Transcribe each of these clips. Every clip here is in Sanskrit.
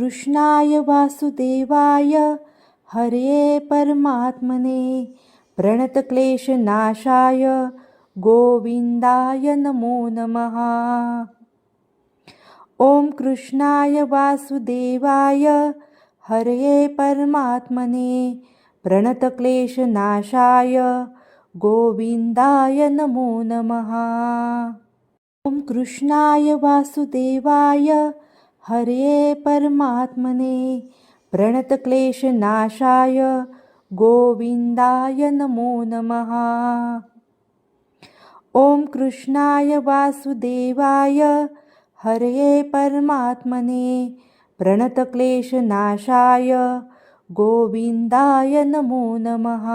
कृष्णाय वासुदेवाय हरे परमात्मने प्रणतक्लेशनाशाय गोविन्दाय नमो नमः। ॐ कृष्णाय वासुदेवाय हरे परमात्मने प्रणतक्लेशनाशाय गोविन्दाय नमो नमः। ॐ कृष्णाय वासुदेवाय हरे परमात्मने प्रणतक्लेशनाशाय गोविन्दाय नमो नमः। ॐ कृष्णाय वासुदेवाय हरे परमात्मने प्रणतक्लेशनाशाय गोविन्दाय नमो नमः।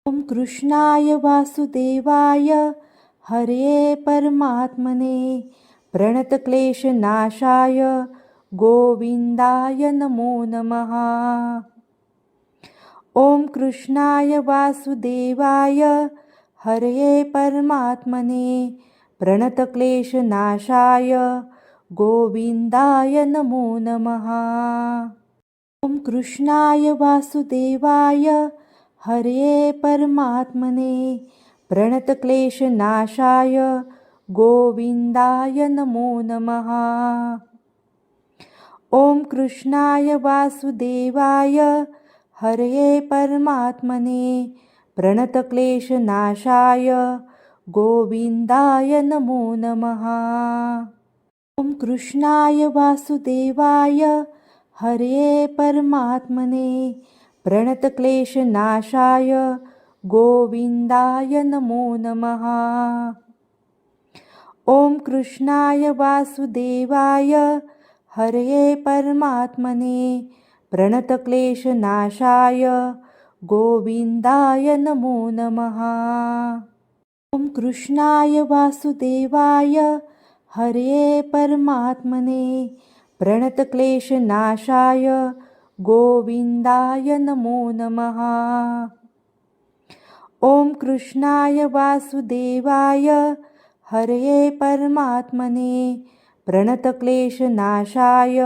ॐ कृष्णाय वासुदेवाय हरे परमात्मने प्रणतक्लेशनाशाय गोविन्दाय नमो नमः। ॐ कृष्णाय वासुदेवाय हरे परमात्मने प्रणतक्लेशनाशाय गोविन्दाय नमो नमः। ॐ कृष्णाय वासुदेवाय हरे परमात्मने प्रणतक्लेशनाशाय गोविन्दाय नमो नमः। ॐ कृष्णाय वासुदेवाय हरे परमात्मने प्रणतक्लेशनाशाय गोविन्दाय नमो नमः। ॐ कृष्णाय वासुदेवाय हरे परमात्मने प्रणतक्लेशनाशाय गोविन्दाय नमो नमः। ॐ कृष्णाय वासुदेवाय हरे परमात्मने प्रणतक्लेशनाशाय गोविन्दाय नमो नमः। ॐ कृष्णाय वासुदेवाय हरे परमात्मने प्रणतक्लेशनाशाय गोविन्दाय नमो नमः। ॐ कृष्णाय वासुदेवाय हरे परमात्मने प्रणतक्लेशनाशाय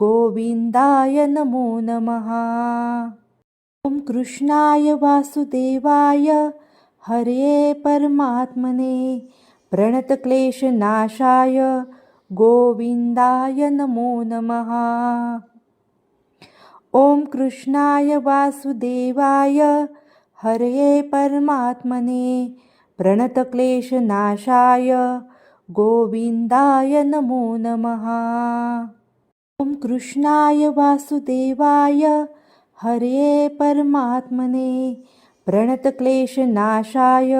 गोविन्दाय नमो नमः। ॐ कृष्णाय वासुदेवाय हरे परमात्मने प्रणतक्लेशनाशाय गोविन्दाय नमो नमः। ॐ कृष्णाय वासुदेवाय हरे परमात्मने प्रणतक्लेशनाशाय गोविन्दाय नमो नमः। ॐ कृष्णाय वासुदेवाय हरे परमात्मने प्रणतक्लेशनाशाय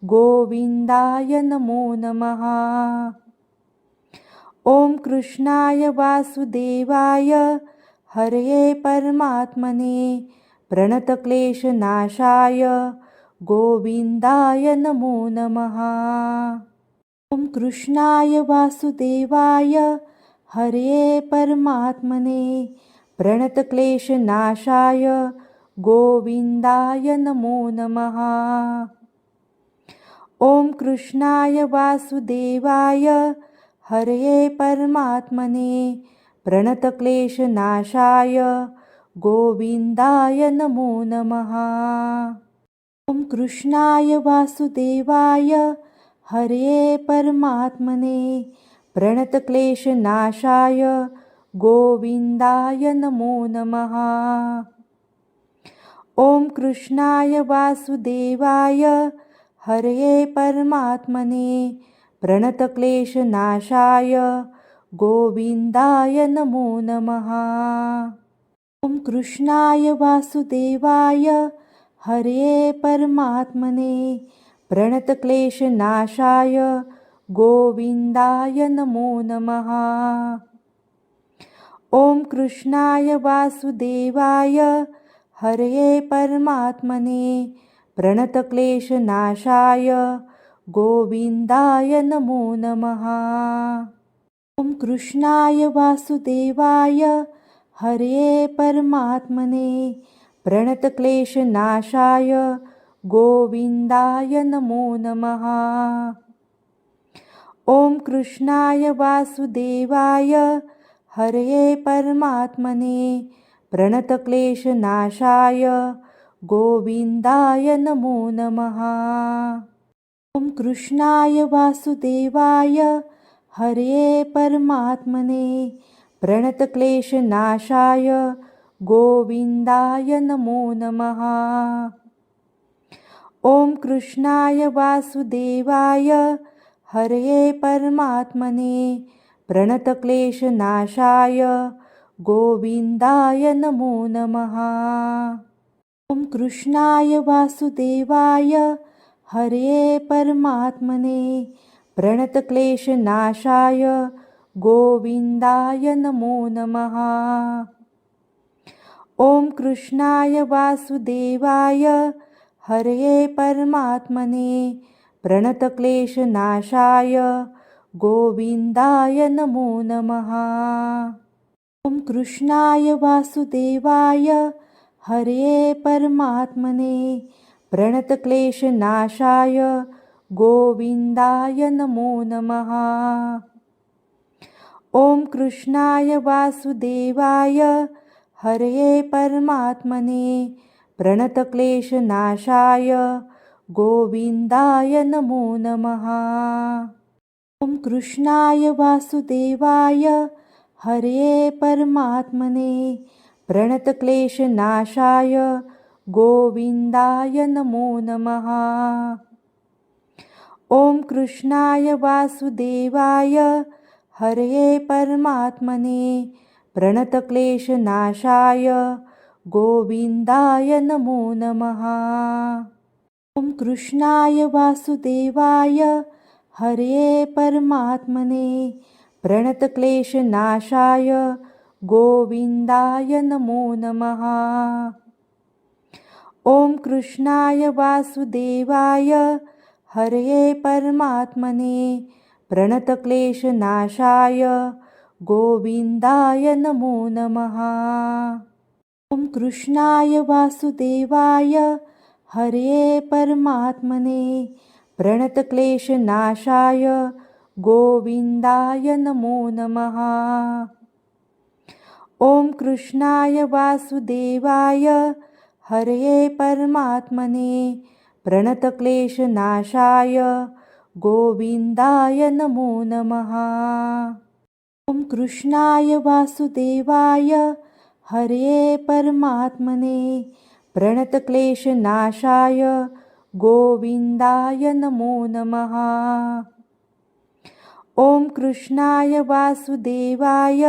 गोविन्दाय नमो नमः। ॐ कृष्णाय वासुदेवाय हरे परमात्मने प्रणतक्लेशनाशाय गोविन्दाय नमो नमः। ॐ कृष्णाय वासुदेवाय हरे परमात्मने प्रणतक्लेशनाशाय गोविन्दाय नमो नमः। ॐ कृष्णाय वासुदेवाय हरे परमात्मने प्रणतक्लेशनाशाय गोविन्दाय नमो नमः। ॐ कृष्णाय वासुदेवाय हरे परमात्मने प्रणतक्लेशनाशाय गोविन्दाय नमो नमः। ॐ कृष्णाय वासुदेवाय हरे परमात्मने प्रणतक्लेशनाशाय गोविन्दाय नमो नमः। ॐ कृष्णाय वासुदेवाय हरे परमात्मने प्रणतक्लेशनाशाय गोविन्दाय नमो नमः। ॐ कृष्णाय वासुदेवाय हरे परमात्मने प्रणतक्लेशनाशाय गोविन्दाय नमो नमः। ॐ कृष्णाय वासुदेवाय हरे परमात्मने प्रणतक्लेशनाशाय गोविन्दाय नमो नमः। ॐ कृष्णाय वासुदेवाय हरये परमात्मने प्रणतक्लेशनाशाय गोविन्दाय नमो नमः। ॐ कृष्णाय वासुदेवाय हरये परमात्मने प्रणतक्लेशनाशाय गोविन्दाय नमो नमः। ॐ कृष्णाय वासुदेवाय हरये परमात्मने प्रणतक्लेशनाशाय गोविन्दाय नमो नमः। ॐ कृष्णाय वासुदेवाय हरये परमात्मने प्रणतक्लेशनाशाय गोविन्दाय नमो नमः। ॐ कृष्णाय वासुदेवाय हरये परमात्मने प्रणतक्लेशनाशाय गोविन्दाय नमो नमः। ॐ कृष्णाय वासुदेवाय हरये परमात्मने प्रणतक्लेशनाशाय गोविन्दाय नमो नमः। ॐ कृष्णाय वासुदेवाय हरये परमात्मने प्रणतक्लेशनाशाय गोविन्दाय नमो नमः। ॐ कृष्णाय वासुदेवाय हरये परमात्मने प्रणतक्लेशनाशाय गोविन्दाय नमो नमः। ॐ कृष्णाय वासुदेवाय हरये परमात्मने प्रणतक्लेशनाशाय गोविन्दाय नमो नमः। ॐ कृष्णाय वासुदेवाय हरये परमात्मने प्रणतक्लेशनाशाय गोविन्दाय नमो नमः। ॐ कृष्णाय वासुदेवाय हरये परमात्मने प्रणतक्लेशनाशाय गोविन्दाय नमो नमः। ॐ कृष्णाय वासुदेवाय हरये परमात्मने प्रणतक्लेशनाशाय गोविन्दाय नमो नमः। ॐ कृष्णाय वासुदेवाय हरये परमात्मने प्रणतक्लेशनाशाय गोविन्दाय नमो नमः। ॐ कृष्णाय वासुदेवाय हरये परमात्मने प्रणतक्लेशनाशाय गोविन्दाय नमो नमः। ॐ कृष्णाय वासुदेवाय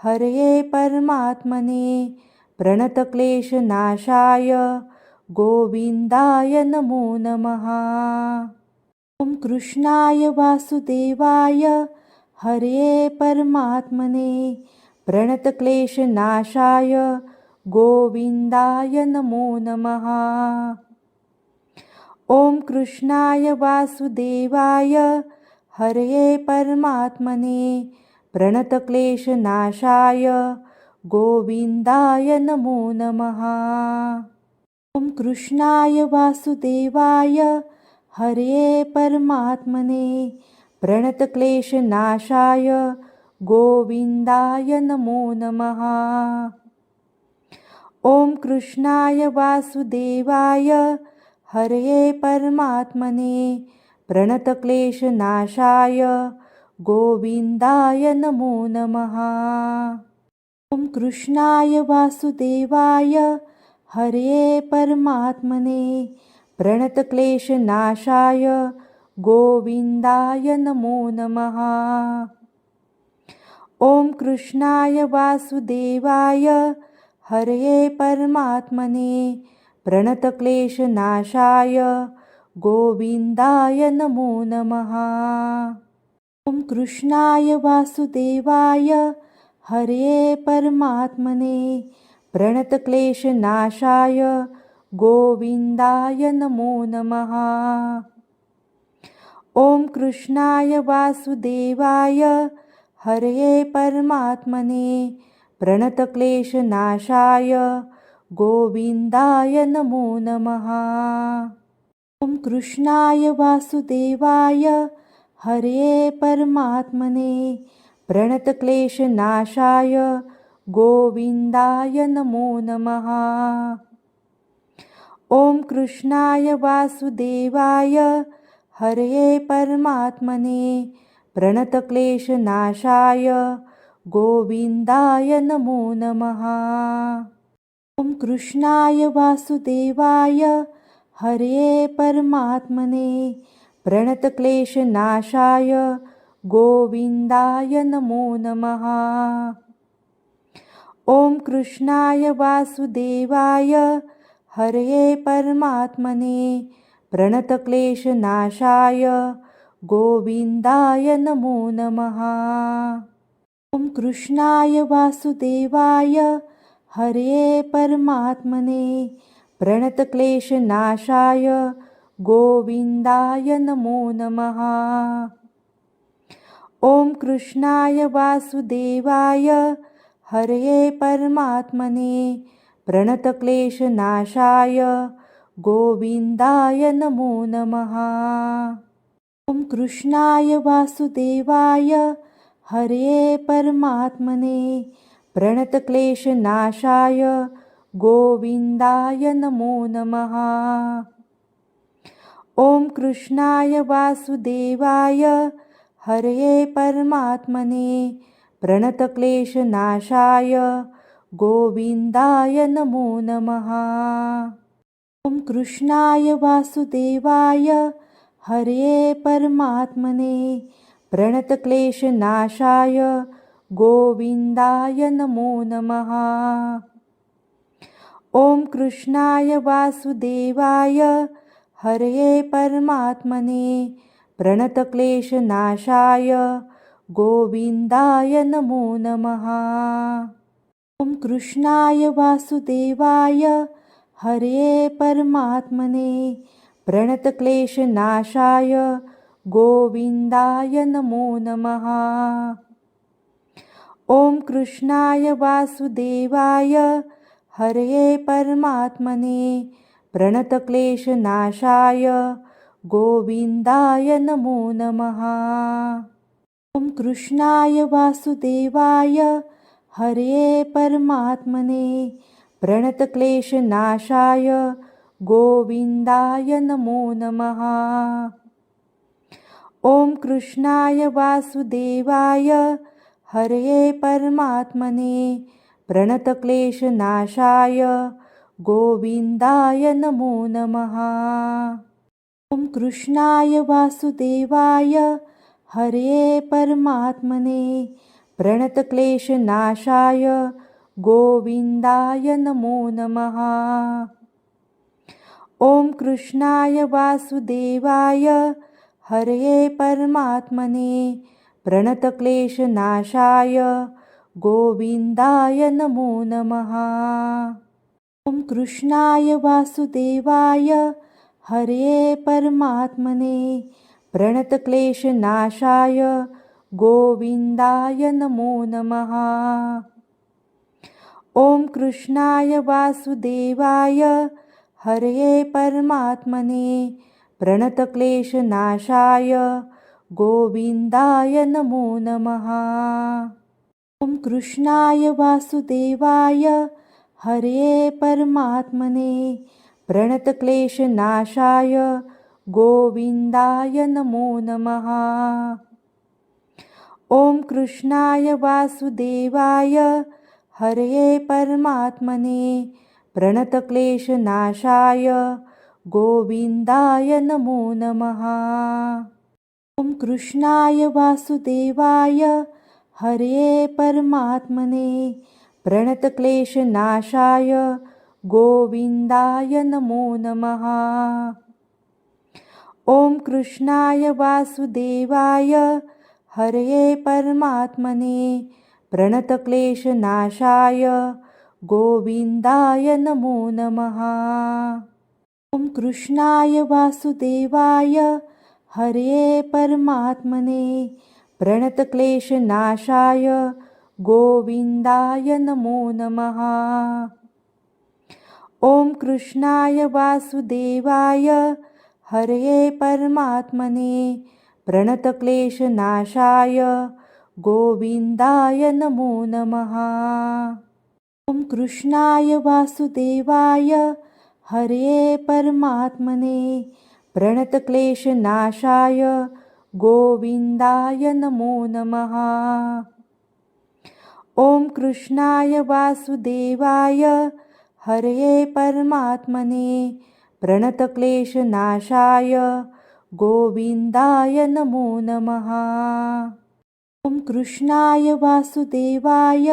हरये परमात्मने प्रणतक्लेशनाशाय गोविन्दाय नमो नमः। ॐ कृष्णाय वासुदेवाय हरये परमात्मने प्रणतक्लेशनाशाय गोविन्दाय नमो नमः। ॐ कृष्णाय वासुदेवाय हरये परमात्मने प्रणतक्लेशनाशाय गोविन्दाय नमो नमः। ॐ कृष्णाय वासुदेवाय हरये परमात्मने प्रणतक्लेशनाशाय गोविन्दाय नमो नमः। ॐ कृष्णाय वासुदेवाय हरये परमात्मने प्रणतक्लेशनाशाय गोविन्दाय नमो नमः। ॐ कृष्णाय वासुदेवाय हरये परमात्मने प्रणतक्लेशनाशाय गोविन्दाय नमो नमः। ॐ कृष्णाय वासुदेवाय हरये परमात्मने प्रणतक्लेशनाशाय गोविन्दाय नमो नमः। ॐ कृष्णाय वासुदेवाय हरये परमात्मने प्रणतक्लेशनाशाय गोविन्दाय नमो नमः। ॐ कृष्णाय वासुदेवाय हरये परमात्मने प्रणतक्लेशनाशाय गोविन्दाय नमो नमः। ॐ कृष्णाय वासुदेवाय हरये परमात्मने प्रणतक्लेशनाशाय गोविन्दाय नमो नमः। ॐ कृष्णाय वासुदेवाय हरये परमात्मने प्रणतक्लेशनाशाय गोविन्दाय नमो नमः। ॐ कृष्णाय वासुदेवाय हरये परमात्मने प्रणतक्लेशनाशाय गोविन्दाय नमो नमः। ॐ कृष्णाय वासुदेवाय हरये परमात्मने प्रणतक्लेशनाशाय गोविन्दाय नमो नमः। ॐ कृष्णाय वासुदेवाय हरये परमात्मने प्रणतक्लेशनाशाय गोविन्दाय नमो नमः। ॐ कृष्णाय वासुदेवाय हरये परमात्मने प्रणतक्लेशनाशाय गोविन्दाय नमो नमः। ॐ कृष्णाय वासुदेवाय हरये परमात्मने प्रणतक्लेशनाशाय गोविन्दाय नमो नमः। ॐ कृष्णाय वासुदेवाय हरये परमात्मने प्रणतक्लेशनाशाय गोविन्दाय नमो नमः। ॐ कृष्णाय वासुदेवाय हरये परमात्मने प्रणतक्लेशनाशाय गोविन्दाय नमो नमः। ॐ कृष्णाय वासुदेवाय हरये परमात्मने प्रणतक्लेशनाशाय गोविन्दाय नमो नमः। ॐ कृष्णाय वासुदेवाय हरये परमात्मने प्रणतक्लेशनाशाय गोविन्दाय नमो नमः। ॐ कृष्णाय वासुदेवाय हरये परमात्मने प्रणतक्लेशनाशाय गोविन्दाय नमो नमः। ॐ कृष्णाय वासुदेवाय हरये परमात्मने प्रणतक्लेशनाशाय गोविन्दाय नमो नमः। ॐ कृष्णाय वासुदेवाय हरये परमात्मने प्रणतक्लेशनाशाय गोविन्दाय नमो नमः। ॐ कृष्णाय वासुदेवाय हरये परमात्मने प्रणतक्लेशनाशाय गोविन्दाय नमो नमः। ॐ कृष्णाय वासुदेवाय हरये परमात्मने प्रणतक्लेशनाशाय गोविन्दाय नमो नमः। ॐ कृष्णाय वासुदेवाय हरये परमात्मने प्रणतक्लेशनाशाय गोविन्दाय नमो नमः। ॐ कृष्णाय वासुदेवाय हरये परमात्मने प्रणतक्लेशनाशाय गोविन्दाय नमो नमः। ॐ कृष्णाय वासुदेवाय हरये परमात्मने प्रणतक्लेशनाशाय गोविन्दाय नमो नमः। ॐ कृष्णाय वासुदेवाय हरये परमात्मने प्रणतक्लेशनाशाय गोविन्दाय नमो नमः। ॐ कृष्णाय वासुदेवाय हरये परमात्मने प्रणतक्लेशनाशाय गोविन्दाय नमो नमः। ॐ कृष्णाय वासुदेवाय हरये परमात्मने प्रणतक्लेशनाशाय गोविन्दाय नमो नमः। ॐ कृष्णाय वासुदेवाय हरये परमात्मने प्रणतक्लेशनाशाय गोविन्दाय नमो नमः। ॐ कृष्णाय वासुदेवाय हरये परमात्मने प्रणतक्लेशनाशाय गोविन्दाय नमो नमः। ॐ कृष्णाय वासुदेवाय हरे परमात्मने प्रणतक्लेशनाशाय गोविन्दाय नमो नमः। ॐ कृष्णाय वासुदेवाय हरे परमात्मने प्रणतक्लेशनाशाय गोविन्दाय नमो नमः। ॐ कृष्णाय वासुदेवाय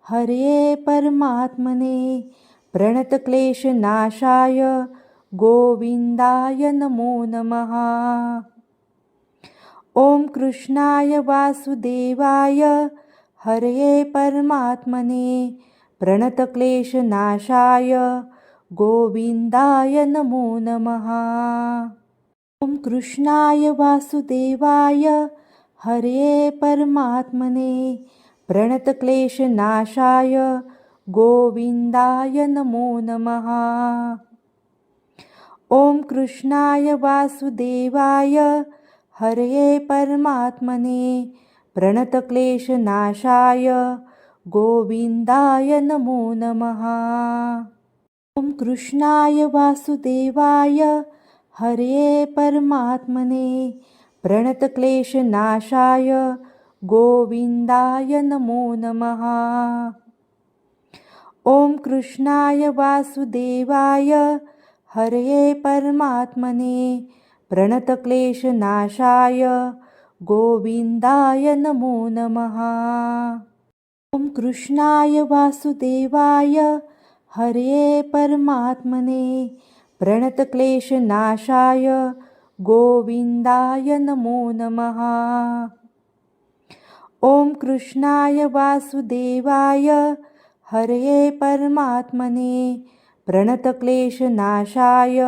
हरे परमात्मने प्रणतक्लेशनाशाय गोविन्दाय नमो नमः। ॐ कृष्णाय वासुदेवाय हरे परमात्मने प्रणतक्लेशनाशाय गोविन्दाय नमो नमः। ॐ कृष्णाय वासुदेवाय हरे परमात्मने प्रणतक्लेशनाशाय गोविन्दाय नमो नमः। ॐ कृष्णाय वासुदेवाय हरे परमात्मने प्रणतक्लेशनाशाय गोविन्दाय नमो नमः। ॐ कृष्णाय वासुदेवाय हरे परमात्मने प्रणतक्लेशनाशाय गोविन्दाय नमो नमः। ॐ कृष्णाय वासुदेवाय हरे परमात्मने प्रणतक्लेशनाशाय गोविन्दाय नमो नमः। ॐ कृष्णाय वासुदेवाय हरे परमात्मने प्रणतक्लेशनाशाय गोविन्दाय नमो नमः। ॐ कृष्णाय वासुदेवाय हरे परमात्मने प्रणतक्लेशनाशाय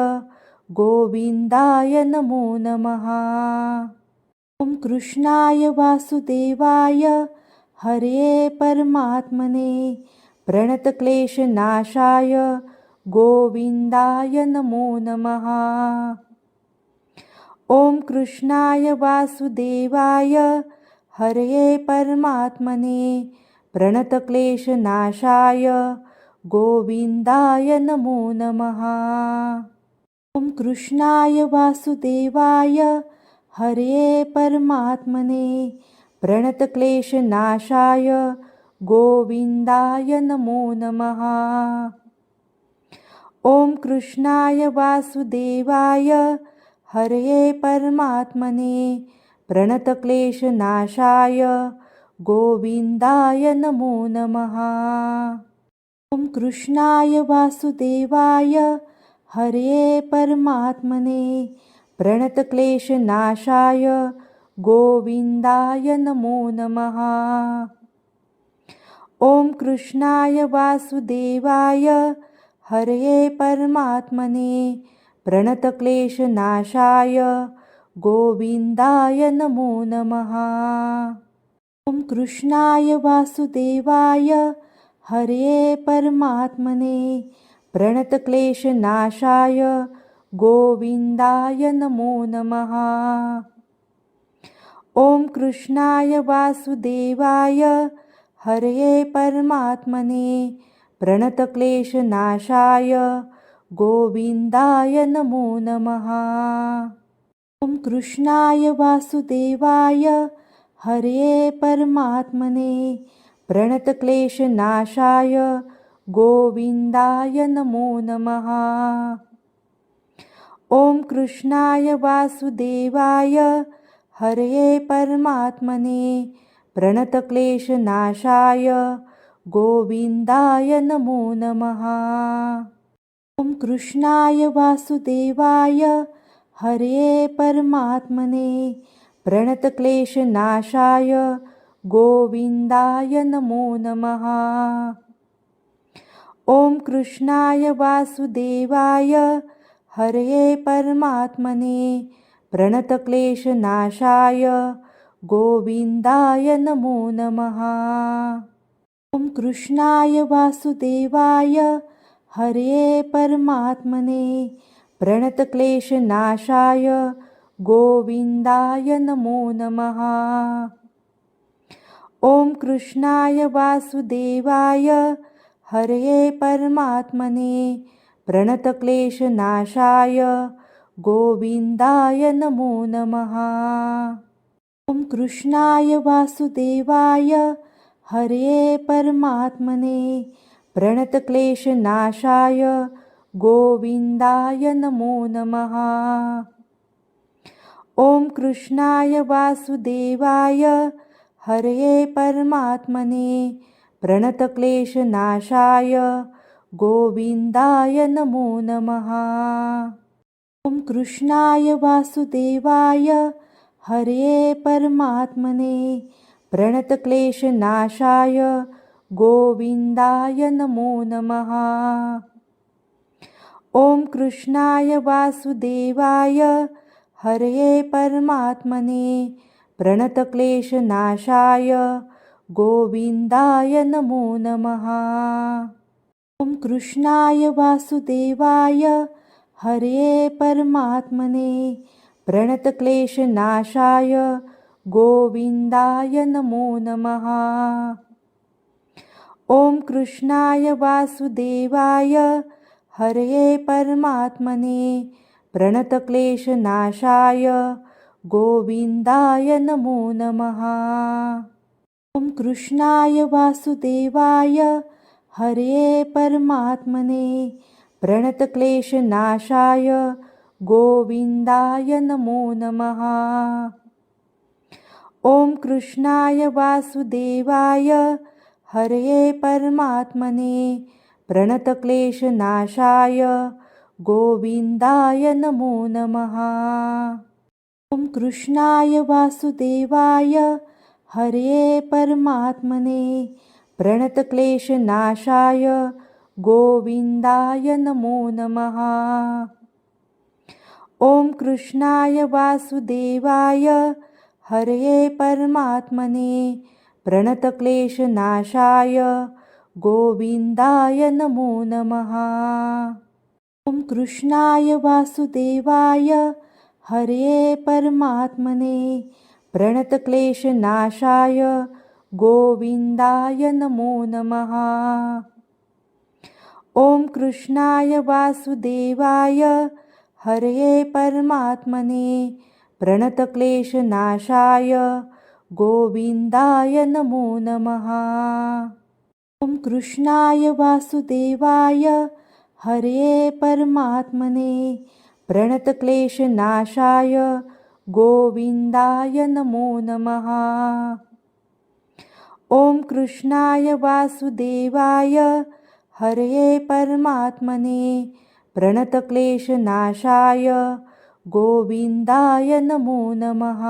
गोविन्दाय नमो नमः। ॐ कृष्णाय वासुदेवाय हरे परमात्मने प्रणतक्लेशनाशाय गोविन्दाय नमो नमः। ॐ कृष्णाय वासुदेवाय हरे परमात्मने प्रणतक्लेशनाशाय गोविन्दाय नमो नमः। ॐ कृष्णाय वासुदेवाय हरे परमात्मने प्रणतक्लेशनाशाय गोविन्दाय नमो नमः। ॐ कृष्णाय वासुदेवाय हरे परमात्मने प्रणतक्लेशनाशाय गोविन्दाय नमो नमः। ॐ कृष्णाय वासुदेवाय हरे परमात्मने प्रणतक्लेशनाशाय गोविन्दाय नमो नमः। ॐ कृष्णाय वासुदेवाय हरे परमात्मने प्रणतक्लेशनाशाय गोविन्दाय नमो नमः। ॐ कृष्णाय वासुदेवाय हरे परमात्मने प्रणतक्लेशनाशाय गोविन्दाय नमो नमः। ॐ कृष्णाय वासुदेवाय हरे परमात्मने प्रणतक्लेशनाशाय गोविन्दाय नमो नमः। ॐ कृष्णाय वासुदेवाय हरे परमात्मने प्रणतक्लेशनाशाय गोविन्दाय नमो नमः। ॐ कृष्णाय वासुदेवाय हरे परमात्मने प्रणतक्लेशनाशाय गोविन्दाय नमो नमः। ॐ कृष्णाय वासुदेवाय हरे परमात्मने प्रणतक्लेशनाशाय गोविन्दाय नमो नमः। ॐ कृष्णाय वासुदेवाय हरे परमात्मने प्रणतक्लेशनाशाय गोविन्दाय नमो नमः। ॐ कृष्णाय वासुदेवाय हरे परमात्मने प्रणतक्लेशनाशाय गोविन्दाय नमो नमः। ॐ कृष्णाय वासुदेवाय हरये परमात्मने प्रणतक्लेशनाशाय गोविन्दाय नमो नमः। ॐ कृष्णाय वासुदेवाय हरये परमात्मने प्रणतक्लेशनाशाय गोविन्दाय नमो नमः। ॐ कृष्णाय वासुदेवाय हरये परमात्मने प्रणतक्लेशनाशाय गोविन्दाय नमो नमः। ॐ कृष्णाय वासुदेवाय हरये परमात्मने प्रणतक्लेशनाशाय गोविन्दाय नमो नमः। ॐ कृष्णाय वासुदेवाय हरये परमात्मने प्रणतक्लेशनाशाय गोविन्दाय नमो नमः। ॐ कृष्णाय वासुदेवाय हरये परमात्मने प्रणतक्लेशनाशाय गोविन्दाय नमो नमः। ॐ कृष्णाय वासुदेवाय हरये परमात्मने प्रणतक्लेशनाशाय गोविन्दाय नमो नमः। ॐ कृष्णाय वासुदेवाय हरये परमात्मने प्रणतक्लेशनाशाय गोविन्दाय नमो नमः। ॐ कृष्णाय वासुदेवाय हरये परमात्मने प्रणतक्लेशनाशाय गोविन्दाय नमो नमः। ॐ कृष्णाय वासुदेवाय हरये परमात्मने प्रणतक्लेशनाशाय गोविन्दाय नमो नमः। ॐ कृष्णाय वासुदेवाय हरये परमात्मने प्रणतक्लेशनाशाय गोविन्दाय नमो नमः। ॐ कृष्णाय वासुदेवाय हरये परमात्मने प्रणतक्लेशनाशाय गोविन्दाय नमो नमः। ॐ कृष्णाय वासुदेवाय हरये परमात्मने प्रणतक्लेशनाशाय गोविन्दाय नमो नमः। ॐ कृष्णाय वासुदेवाय हरये परमात्मने प्रणतक्लेशनाशाय गोविन्दाय नमो नमः। ॐ कृष्णाय वासुदेवाय हरये परमात्मने प्रणतक्लेशनाशाय गोविन्दाय नमो नमः।